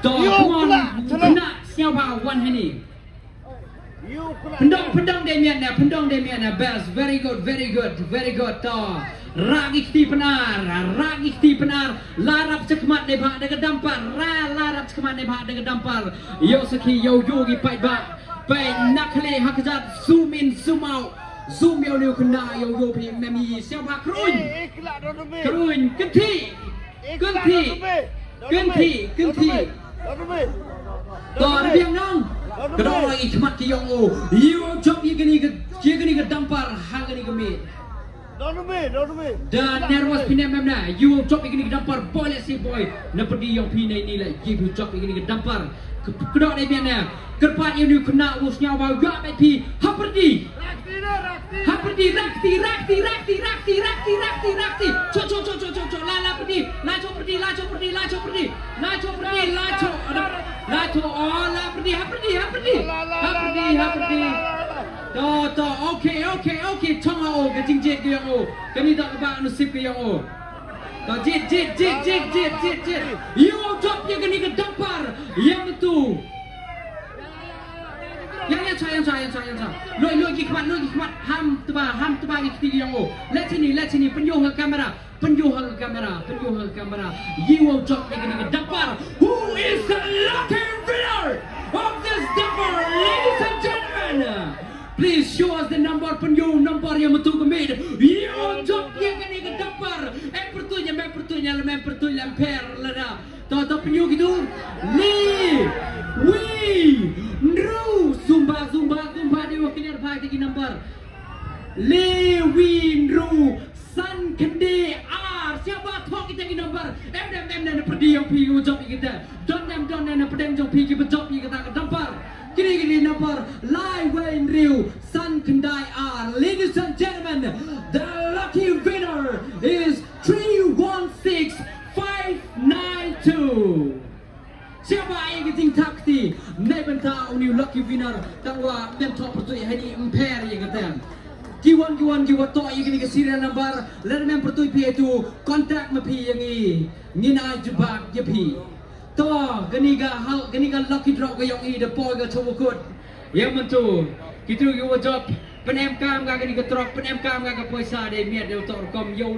Come on, kena siapa wan ini. Pendong Demian na best, very good. To ragi kti penar, larap cekmat ne bak dengan dampar, larap cekmat ne bak dengan dampar. Yo saki yo yogi pai ba, pai nakle hakjat zoom in zoom out. Zoom yo liu kena yo pi memi siapa kerun kenti Tor biang nong kedua lagi cekmat ki yo yo job ye gini ke dampar hang gini ke mid. Dan nervous pindah memna, you job ini dampar boy let's say boy, napadi yang pindah ini lah, you job ini dampar, kedok ni biarnya, kerpat yang you kena usnya awal gak pi, haperdi, cok, lala perdi, okay, tong ao, keting jet ke yang o, kami tak lepas nasib ke yang o. Jet. You job yang kini ke dampar, yang itu. Yang cah. Loi kimat, ham tebak ikti yang o. Let sini, penjual kamera. You job yang kini ke dampar. Who is the lucky winner of this dampar, ladies and gentlemen? Please show us the number yang betul kemid. Yo job yang kini ke dampar. Pertunya lemper lada. Tahu penyu gitu. Nru Zumba dia wakilnya baik lagi number. Nru San Kende R. Siapa tahu kita lagi number. Dan perdi yang pergi job kita. Don dan pedang job pergi job kita ke dampar. Kini number Lai Wen Riu San Kendai R. Ladies and gentlemen, the lucky winner is 316592. Siapa yang keting takti? Nebenta uniu lucky winner. Tangwa mentor pertui hari emper yang kata. Kiwan to yang kini ke serial number. Lalu pertui pi itu kontak mepi yang ini. Ngina jebak jepi. To geniga lucky draw ke yang ini depo ke cowokut. Yang mentu kita job penem kam ga geniga trok penem kam ga ke poisa de miat de utok kom yo